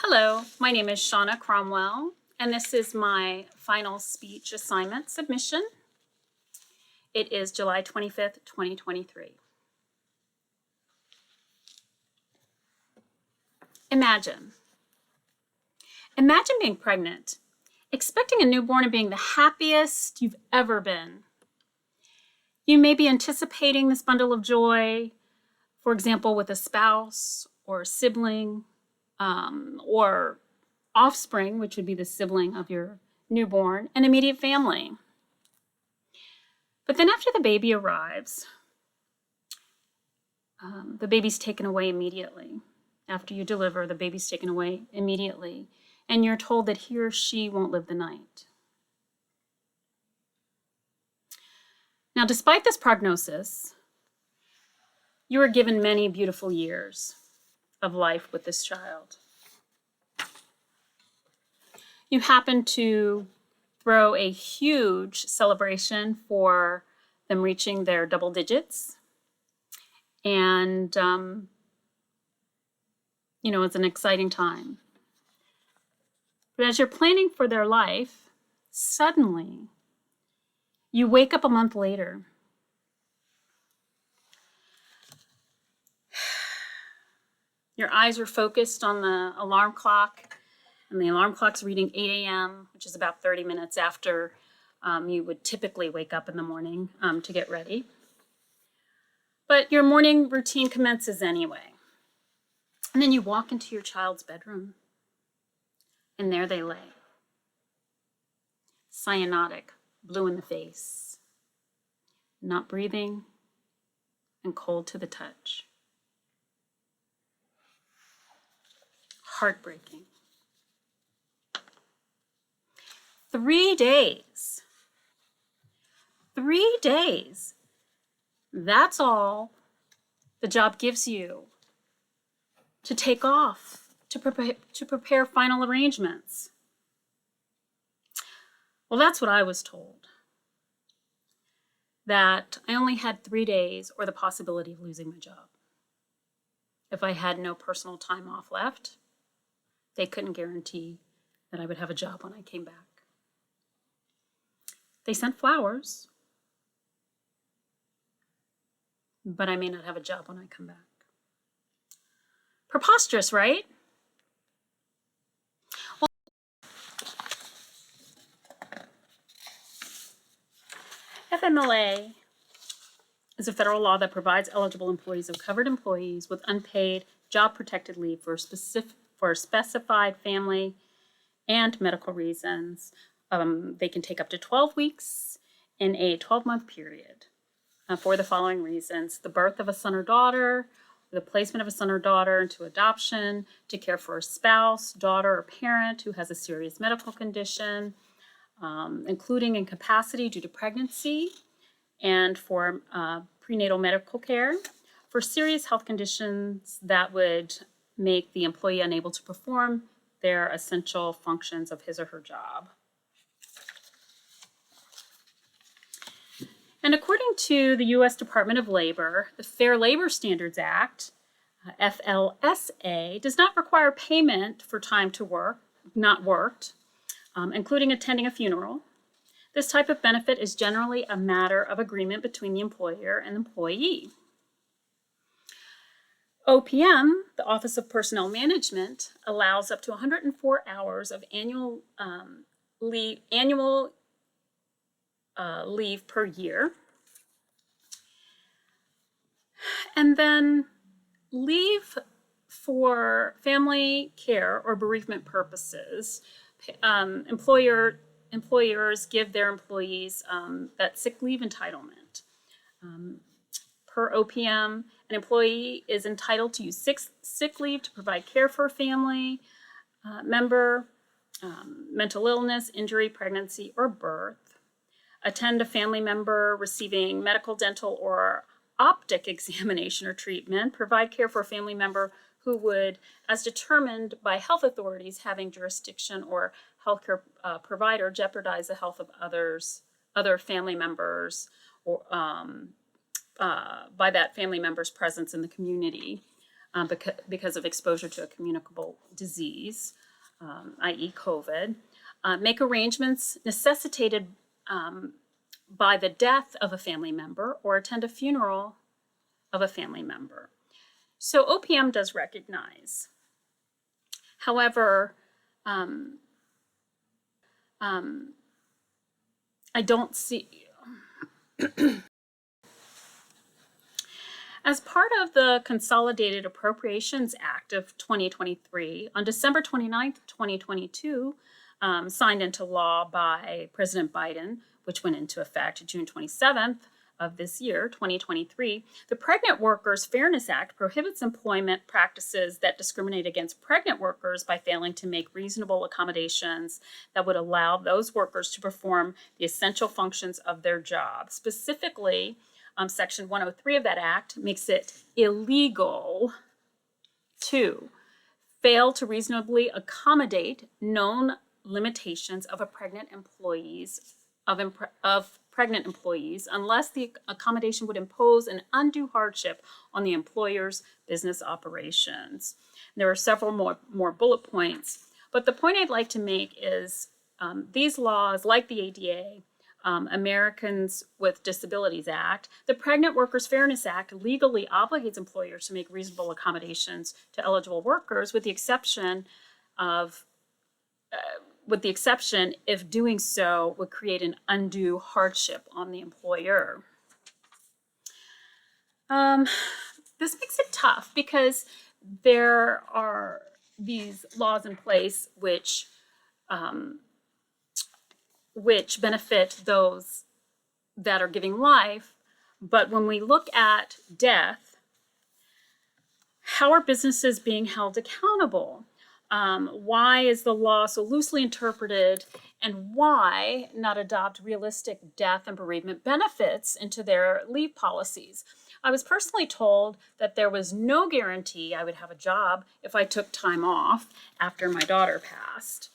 Hello, my name is Shawna Cromwell, and this is my final speech assignment submission. It is July 25th, 2023. Imagine being pregnant, expecting a newborn and being the happiest you've ever been. You may be anticipating this bundle of joy, for example, with a spouse or a sibling, or offspring, which would be the sibling of your newborn, and immediate family. But then after the baby arrives, the baby's taken away immediately. After you deliver, the baby's taken away immediately, and you're told that he or she won't live the night. Now, despite this prognosis, you are given many beautiful years of life with this child. You happen to throw a huge celebration for them reaching their double digits. And, it's an exciting time. But as you're planning for their life, suddenly you wake up a month later. Your eyes are focused on the alarm clock, and the alarm clock's reading 8 a.m., which is about 30 minutes after you would typically wake up in the morning to get ready. But your morning routine commences anyway. And then you walk into your child's bedroom, and there they lay, cyanotic, blue in the face, not breathing, and cold to the touch. Heartbreaking. 3 days. 3 days. That's all the job gives you to take off, to prepare final arrangements. Well, that's what I was told. That I only had 3 days or the possibility of losing my job. If I had no personal time off left, they couldn't guarantee that I would have a job when I came back. They sent flowers, but I may not have a job when I come back. Preposterous, right? Well, FMLA is a federal law that provides eligible employees of covered employees with unpaid job-protected leave for specified family and medical reasons. They can take up to 12 weeks in a 12-month period for the following reasons: the birth of a son or daughter, the placement of a son or daughter into adoption, to care for a spouse, daughter, or parent who has a serious medical condition, including incapacity due to pregnancy, and for prenatal medical care, for serious health conditions that would make the employee unable to perform their essential functions of his or her job. And according to the U.S. Department of Labor, the Fair Labor Standards Act, FLSA, does not require payment for time to work, not worked, including attending a funeral. This type of benefit is generally a matter of agreement between the employer and employee. OPM, the Office of Personnel Management, allows up to 104 hours of annual leave per year. And then leave for family care or bereavement purposes. Employers give their employees that sick leave entitlement. Per OPM, an employee is entitled to use sick leave to provide care for a family member, mental illness, injury, pregnancy, or birth, attend a family member receiving medical, dental, or optic examination or treatment, provide care for a family member who would, as determined by health authorities having jurisdiction or healthcare provider, jeopardize the health of other family members, or by that family member's presence in the community. because of exposure to a communicable disease, i.e. COVID, make arrangements necessitated by the death of a family member or attend a funeral of a family member. So OPM does recognize. However, I don't see. As part of the Consolidated Appropriations Act of 2023, on December 29th, 2022, signed into law by President Biden, which went into effect June 27th of this year, 2023, the Pregnant Workers Fairness Act prohibits employment practices that discriminate against pregnant workers by failing to make reasonable accommodations that would allow those workers to perform the essential functions of their job. Specifically, Section 103 of that act makes it illegal to fail to reasonably accommodate known limitations of pregnant employees unless the accommodation would impose an undue hardship on the employer's business operations. There are several more bullet points, but the point I'd like to make is these laws, like the ADA, Americans with Disabilities Act, the Pregnant Workers Fairness Act legally obligates employers to make reasonable accommodations to eligible workers, with the exception if doing so would create an undue hardship on the employer. This makes it tough because there are these laws in place which benefit those that are giving life, but when we look at death, how are businesses being held accountable? Why is the law so loosely interpreted, and why not adopt realistic death and bereavement benefits into their leave policies? I was personally told that there was no guarantee I would have a job if I took time off after my daughter passed.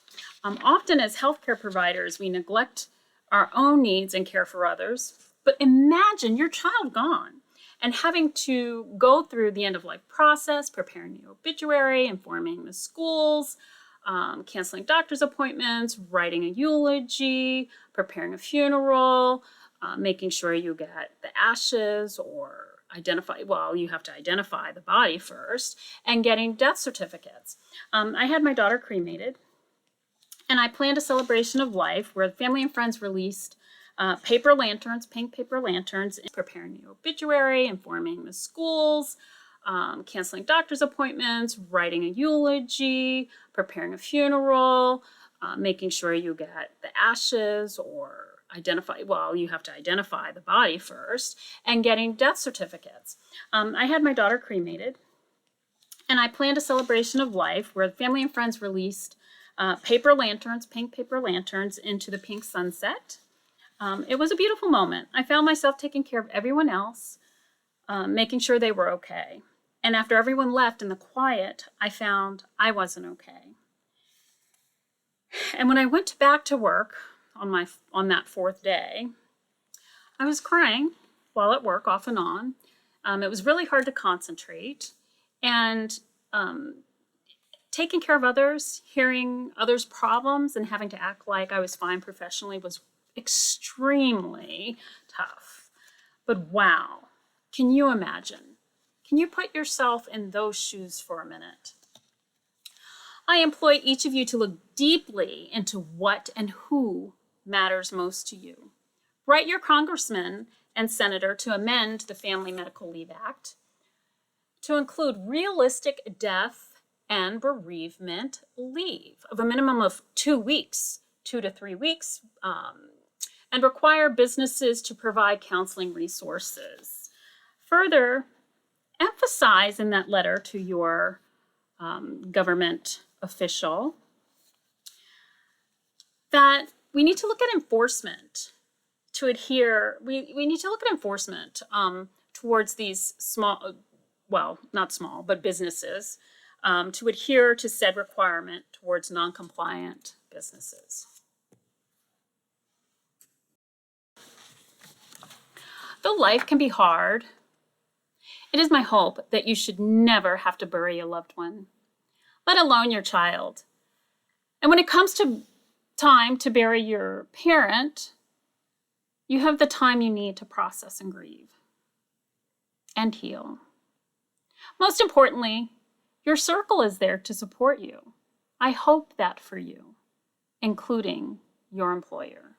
Often as healthcare providers, we neglect our own needs and care for others, but imagine your child gone and having to go through the end-of-life process, preparing the obituary, informing the schools, canceling doctor's appointments, writing a eulogy, preparing a funeral, making sure you get the ashes or you have to identify the body first, and getting death certificates. I had my daughter cremated, and I planned a celebration of life where the family and friends released paper lanterns, pink paper lanterns, preparing the obituary, informing the schools, canceling doctor's appointments, writing a eulogy, preparing a funeral, making sure you get the ashes or you have to identify the body first, and getting death certificates. I had my daughter cremated, and I planned a celebration of life where the family and friends released paper lanterns, pink paper lanterns, into the pink sunset. It was a beautiful moment. I found myself taking care of everyone else, making sure they were okay. And after everyone left in the quiet, I found I wasn't okay. And when I went back to work on that fourth day, I was crying while at work off and on. It was really hard to concentrate. And taking care of others, hearing others' problems, and having to act like I was fine professionally was extremely tough. But wow, can you imagine? Can you put yourself in those shoes for a minute? I employ each of you to look deeply into what and who matters most to you. Write your congressman and senator to amend the Family Medical Leave Act to include realistic death and bereavement leave of a minimum of 2 weeks, 2 to 3 weeks, and require businesses to provide counseling resources. Further, emphasize in that letter to your government official that we need to look at enforcement to adhere. We need to look at enforcement towards these not small, but businesses to adhere to said requirement towards non-compliant businesses. Though life can be hard, It is my hope that you should never have to bury a loved one, let alone your child. And when it comes to time to bury your parent, you have the time you need to process and grieve and heal. Most importantly, your circle is there to support you. I hope that for you, including your employer.